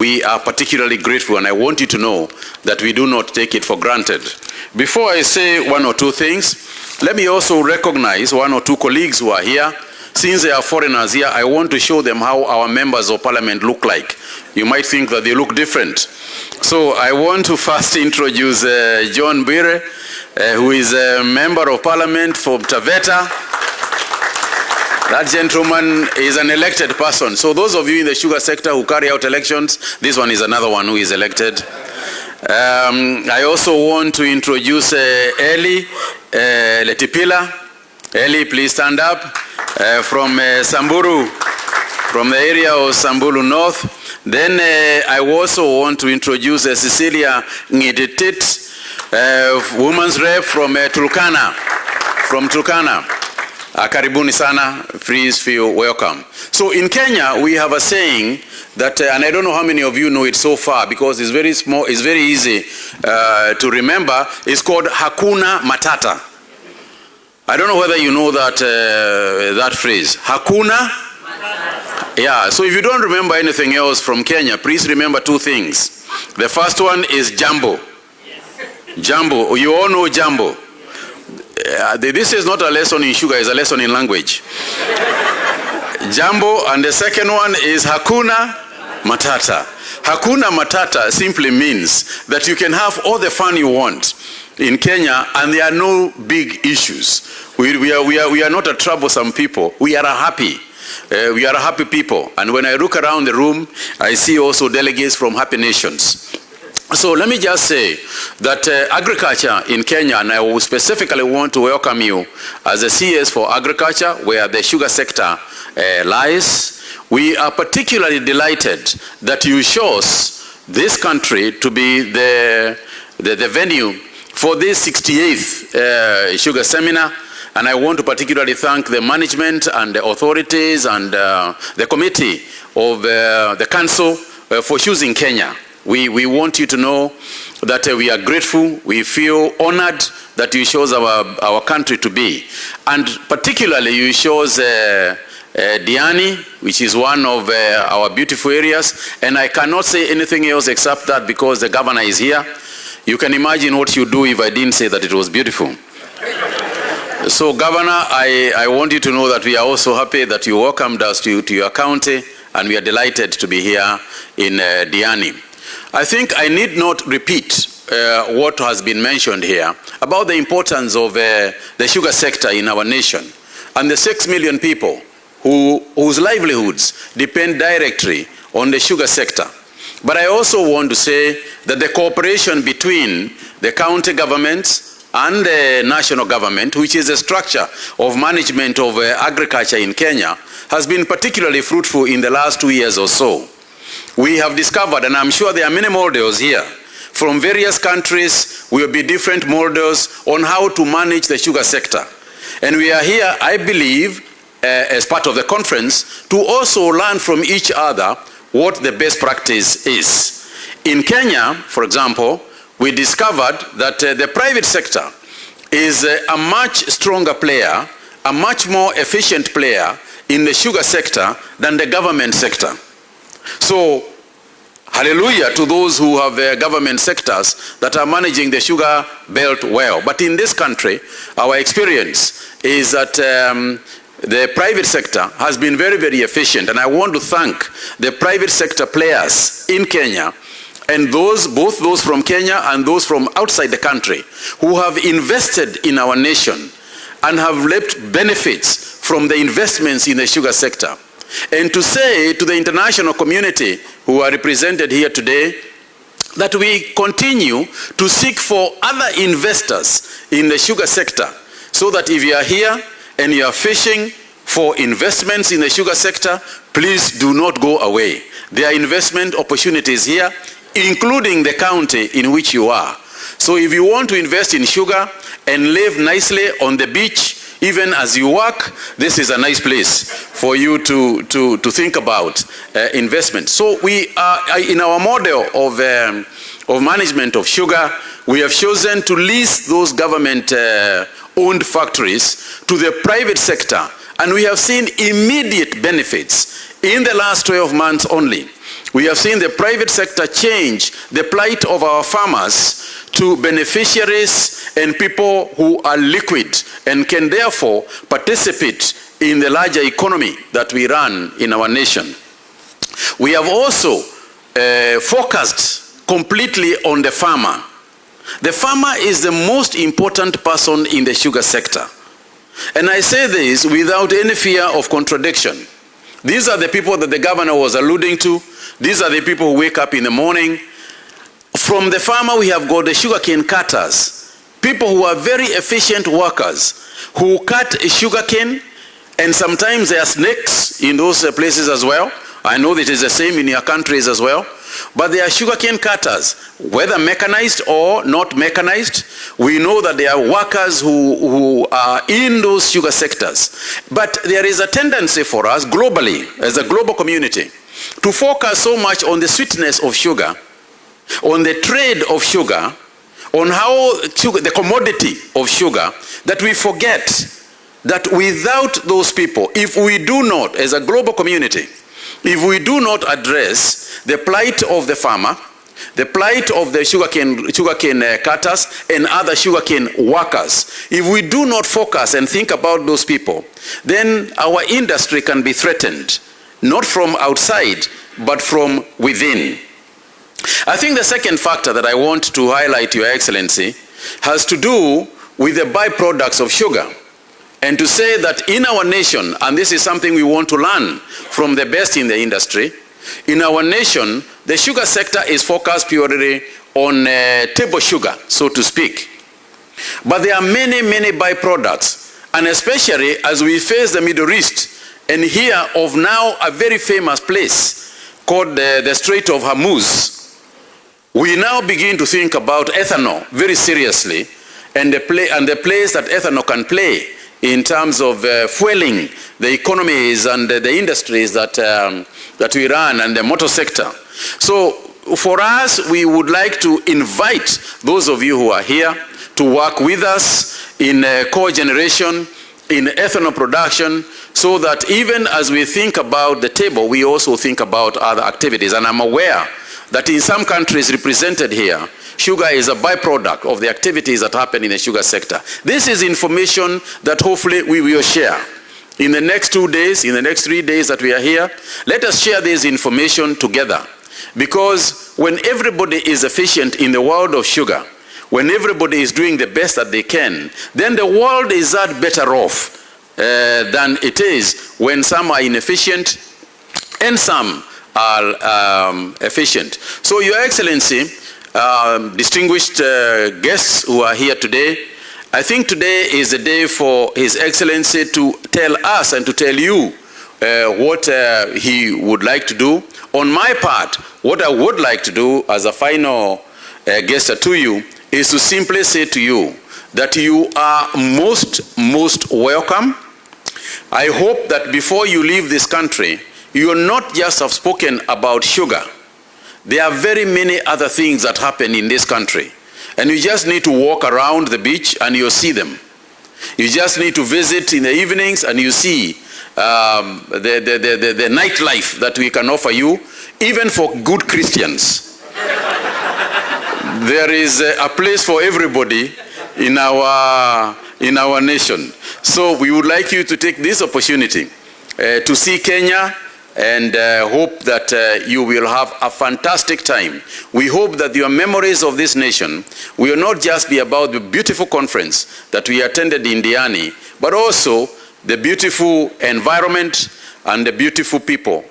We are particularly grateful, and I want you to know that we do not take it for granted. Before I say one or two things, let me also recognize one or two colleagues who are here. Since they are foreigners here, I want to show them how our members of parliament look like. You might think that they look different. So I want to first introduce John Bwire, who is a member of parliament for Taveta. That gentleman is an elected person. So those of you in the sugar sector who carry out elections, this one is another one who is elected. I also want to introduce Eli Letipila. Eli, please stand up. From Samburu, from the area of Samburu North. Then I also want to introduce Cecilia Ngiditit, women's rep from Turkana. From Turkana. Karibuni sana, please feel welcome. So in Kenya, we have a saying that, and I don't know how many of you know it so far because it's very small, it's very easy to remember. It's called Hakuna Matata. I don't know whether you know that, that phrase. Hakuna Matata. Yeah, so if you don't remember anything else from Kenya, please remember two things. The first one is Jambo. Jambo, you all know Jambo. This is not a lesson in sugar, it's a lesson in language. Jambo, and the second one is Hakuna Matata. Hakuna Matata simply means that you can have all the fun you want in Kenya and there are no big issues. We are not a troublesome people. We are a happy people. And when I look around the room, I see also delegates from happy nations. So let me just say that agriculture in Kenya, and I will specifically want to welcome you as a CS for agriculture, where the sugar sector lies. We are particularly delighted that you chose this country to be the venue for this 68th sugar seminar. And I want to particularly thank the management and the authorities and the committee of the council for choosing Kenya. We want you to know that we are grateful. We feel honored that you chose our country to be. And particularly you chose Diani, which is one of our beautiful areas. And I cannot say anything else except that because the governor is here. You can imagine what you'd do if I didn't say that it was beautiful. So Governor, I want you to know that we are also happy that you welcomed us to your county, and we are delighted to be here in Diani. I think I need not repeat what has been mentioned here about the importance of the sugar sector in our nation and the 6 million people whose livelihoods depend directly on the sugar sector. But I also want to say that the cooperation between the county governments and the national government, which is a structure of management of agriculture in Kenya, has been particularly fruitful in the last 2 years or so. We have discovered, and I'm sure there are many models here, from various countries will be different models on how to manage the sugar sector. And we are here, I believe, as part of the conference, to also learn from each other what the best practice is. In Kenya, for example, we discovered that the private sector is a much stronger player, a much more efficient player in the sugar sector than the government sector. So, hallelujah to those who have government sectors that are managing the sugar belt well. But in this country, our experience is that the private sector has been very, very efficient. And I want to thank the private sector players in Kenya, and both those from Kenya and those from outside the country, who have invested in our nation and have reaped benefits from the investments in the sugar sector. And to say to the international community who are represented here today that we continue to seek for other investors in the sugar sector, so that if you are here and you are fishing for investments in the sugar sector, please do not go away. There are investment opportunities here, including the county in which you are. So if you want to invest in sugar and live nicely on the beach, even as you work, this is a nice place for you to think about investment. So we are in our model of management of sugar, we have chosen to lease those government owned factories to the private sector, and we have seen immediate benefits in the last 12 months only. We have seen the private sector change the plight of our farmers to beneficiaries and people who are liquid and can therefore participate in the larger economy that we run in our nation. We have also focused completely on the farmer. The farmer is the most important person in the sugar sector. And I say this without any fear of contradiction. These are the people that the governor was alluding to. These are the people who wake up in the morning. From the farmer, we have got the sugarcane cutters, people who are very efficient workers who cut sugarcane, and sometimes there are snakes in those places as well. I know that it is the same in your countries as well. But they are sugarcane cutters, whether mechanized or not mechanized. We know that there are workers who are in those sugar sectors. But there is a tendency for us globally, as a global community, to focus so much on the sweetness of sugar, on the trade of sugar, on how sugar, the commodity of sugar, that we forget that without those people, if we do not, as a global community, if we do not address the plight of the farmer, the plight of the sugarcane cutters and other sugarcane workers, if we do not focus and think about those people, then our industry can be threatened, not from outside, but from within. I think the second factor that I want to highlight, Your Excellency, has to do with the byproducts of sugar. And to say that in our nation, and this is something we want to learn from the best in the industry, in our nation, the sugar sector is focused purely on table sugar, so to speak. But there are many, many byproducts, and especially as we face the Middle East and hear of now a very famous place called the Strait of Hormuz, we now begin to think about ethanol very seriously, and the place that ethanol can play in terms of fueling the economies and the industries that we run, and the motor sector. So for us, we would like to invite those of you who are here to work with us in co-generation, in ethanol production, so that even as we think about the table, we also think about other activities. And I'm aware that in some countries represented here, sugar is a byproduct of the activities that happen in the sugar sector. This is information that hopefully we will share. In the next 2 days, in the next 3 days that we are here, let us share this information together. Because when everybody is efficient in the world of sugar, when everybody is doing the best that they can, then the world is that better off than it is when some are inefficient and some are efficient. So, Your Excellency, distinguished guests who are here today, I think today is the day for His Excellency to tell us and to tell you what he would like to do. On my part, what I would like to do as a final gesture to you is to simply say to you that you are most welcome. I hope that before you leave this country, you will not just have spoken about sugar. There are very many other things that happen in this country. And you just need to walk around the beach and you'll see them. You just need to visit in the evenings and you see the nightlife that we can offer you, even for good Christians. There is a place for everybody in our nation. So we would like you to take this opportunity to see Kenya, and hope that you will have a fantastic time. We hope that your memories of this nation will not just be about the beautiful conference that we attended in Diani, but also the beautiful environment and the beautiful people